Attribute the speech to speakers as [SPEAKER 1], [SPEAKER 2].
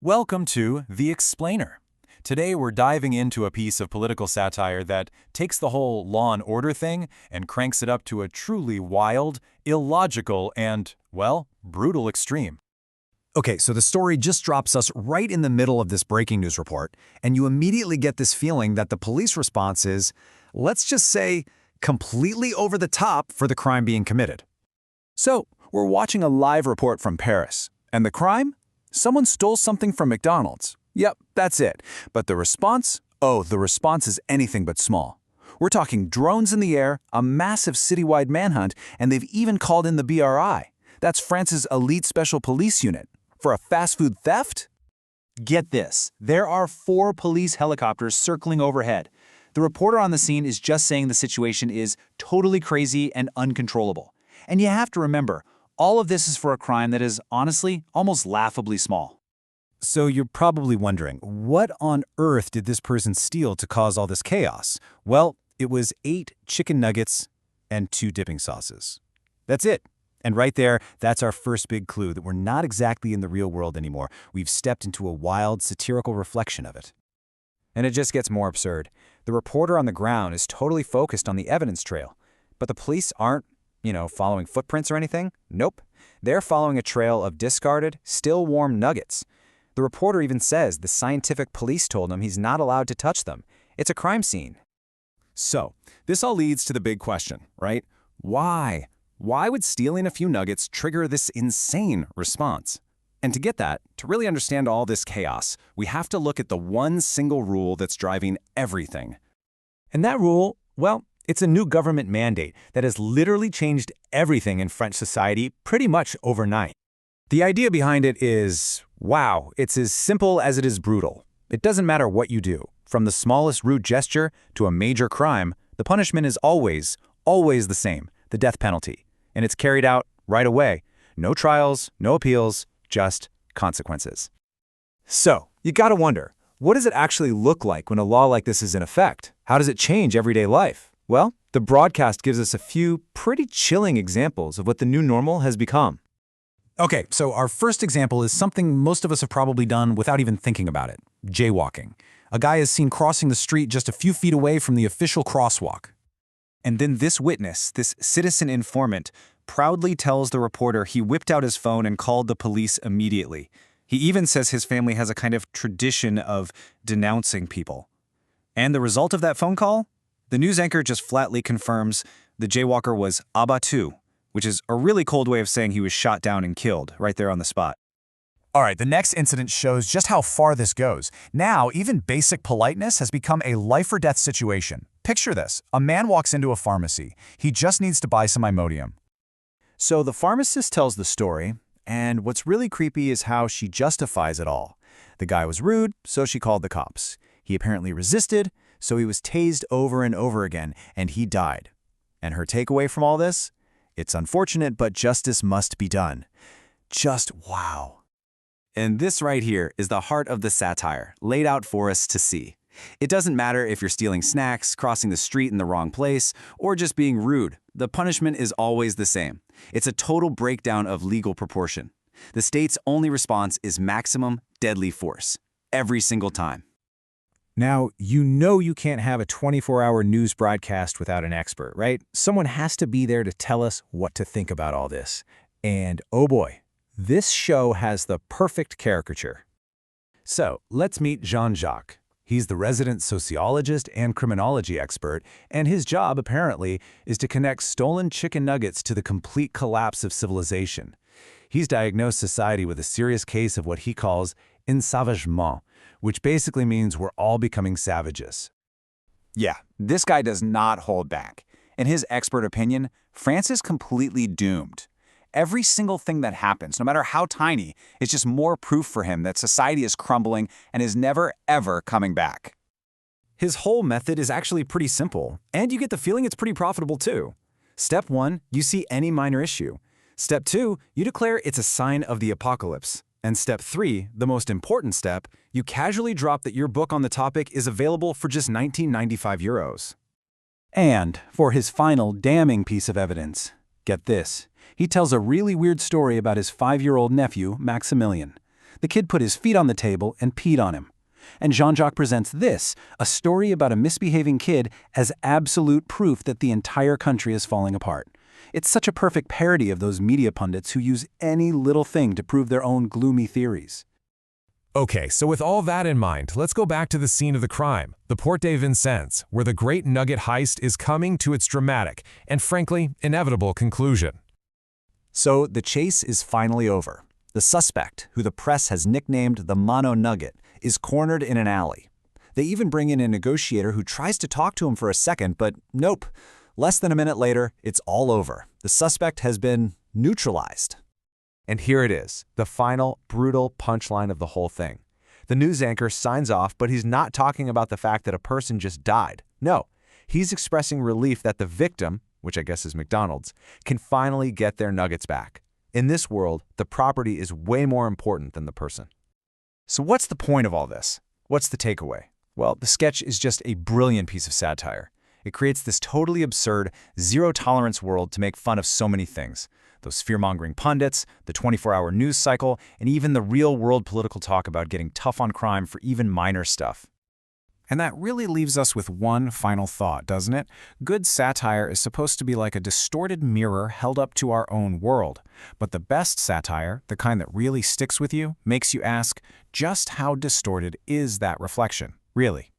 [SPEAKER 1] Welcome to The Explainer. Today we're diving into a piece of political satire that takes the whole law and order thing and cranks it up to a truly wild, illogical, and, well, brutal extreme.
[SPEAKER 2] Okay, so the story just drops us right in the middle of this breaking news report, and you immediately get this feeling that the police response is, let's just say, completely over the top for the crime being committed.
[SPEAKER 1] So, we're watching a live report from Paris. And the crime? Someone stole something from McDonald's. Yep, that's it. But the response? Oh, the response is anything but small. We're talking drones in the air, a massive citywide manhunt, and they've even called in the BRI. That's France's elite special police unit. For a fast food theft?
[SPEAKER 3] Get this, there are 4 police helicopters circling overhead. The reporter on the scene is just saying the situation is totally crazy and uncontrollable. And you have to remember, all of this is for a crime that is, honestly, almost laughably small.
[SPEAKER 2] So you're probably wondering, what on earth did this person steal to cause all this chaos? Well, it was 8 chicken nuggets and 2 dipping sauces. That's it. And right there, that's our first big clue that we're not exactly in the real world anymore. We've stepped into a wild, satirical reflection of it.
[SPEAKER 4] And it just gets more absurd. The reporter on the ground is totally focused on the evidence trail. But the police aren't, following footprints or anything. Nope. They're following a trail of discarded, still warm nuggets. The reporter even says the scientific police told him he's not allowed to touch them. It's a crime scene.
[SPEAKER 1] So, this all leads to the big question, right? Why? Why would stealing a few nuggets trigger this insane response? And to get that, to really understand all this chaos, we have to look at the one single rule that's driving everything.
[SPEAKER 2] And that rule, well, it's a new government mandate that has literally changed everything in French society pretty much overnight. The idea behind it is, wow, it's as simple as it is brutal. It doesn't matter what you do. From the smallest rude gesture to a major crime, the punishment is always the same, the death penalty. And it's carried out right away. No trials, no appeals, just consequences. So, you gotta wonder, what does it actually look like when a law like this is in effect? How does it change everyday life? Well, the broadcast gives us a few pretty chilling examples of what the new normal has become. Okay, so our first example is something most of us have probably done without even thinking about it: jaywalking. A guy is seen crossing the street just a few feet away from the official crosswalk.
[SPEAKER 3] And then this witness, this citizen informant, proudly tells the reporter he whipped out his phone and called the police immediately. He even says his family has a kind of tradition of denouncing people. And the result of that phone call? The news anchor just flatly confirms the jaywalker was abattu, which is a really cold way of saying he was shot down and killed right there on the spot.
[SPEAKER 2] All right, the next incident shows just how far this goes. Now, even basic politeness has become a life-or-death situation. Picture this. A man walks into a pharmacy. He just needs to buy some Imodium. So the pharmacist tells the story, and what's really creepy is how she justifies it all. The guy was rude, so she called the cops. He apparently resisted, so he was tased over and over again, and he died. And her takeaway from all this? It's unfortunate, but justice must be done. Just wow.
[SPEAKER 3] And this right here is the heart of the satire, laid out for us to see. It doesn't matter if you're stealing snacks, crossing the street in the wrong place, or just being rude. The punishment is always the same. It's a total breakdown of legal proportion. The state's only response is maximum deadly force, every single time.
[SPEAKER 4] Now, you can't have a 24-hour news broadcast without an expert, right? Someone has to be there to tell us what to think about all this. And oh boy, this show has the perfect caricature. So, let's meet Jean-Jacques. He's the resident sociologist and criminology expert, and his job, apparently, is to connect stolen chicken nuggets to the complete collapse of civilization. He's diagnosed society with a serious case of what he calls ensavagement, which basically means we're all becoming savages.
[SPEAKER 3] Yeah, this guy does not hold back. In his expert opinion, France is completely doomed. Every single thing that happens, no matter how tiny, is just more proof for him that society is crumbling and is never, ever coming back.
[SPEAKER 2] His whole method is actually pretty simple, and you get the feeling it's pretty profitable too. Step 1, you see any minor issue. Step 2, you declare it's a sign of the apocalypse. And step 3, the most important step, you casually drop that your book on the topic is available for just 19.95 euros. And for his final damning piece of evidence, get this. He tells a really weird story about his 5-year-old nephew, Maximilian.
[SPEAKER 1] The kid put his feet on the table and peed on him. And Jean-Jacques presents this, a story about a misbehaving kid, as absolute proof that the entire country is falling apart. It's such a perfect parody of those media pundits who use any little thing to prove their own gloomy theories.
[SPEAKER 5] Okay, so with all that in mind, let's go back to the scene of the crime, the Porte de Vincennes, where the great nugget heist is coming to its dramatic and, frankly, inevitable conclusion.
[SPEAKER 1] So the chase is finally over. The suspect, who the press has nicknamed the Mono Nugget, is cornered in an alley. They even bring in a negotiator who tries to talk to him for a second, but nope. Less than a minute later, it's all over. The suspect has been neutralized.
[SPEAKER 2] And here it is, the final, brutal punchline of the whole thing. The news anchor signs off, but he's not talking about the fact that a person just died. No, he's expressing relief that the victim, which I guess is McDonald's, can finally get their nuggets back. In this world, the property is way more important than the person.
[SPEAKER 1] So what's the point of all this? What's the takeaway? Well, the sketch is just a brilliant piece of satire. It creates this totally absurd, zero-tolerance world to make fun of so many things. Those fear-mongering pundits, the 24-hour news cycle, and even the real-world political talk about getting tough on crime for even minor stuff. And that really leaves us with one final thought, doesn't it? Good satire is supposed to be like a distorted mirror held up to our own world. But the best satire, the kind that really sticks with you, makes you ask, just how distorted is that reflection, really?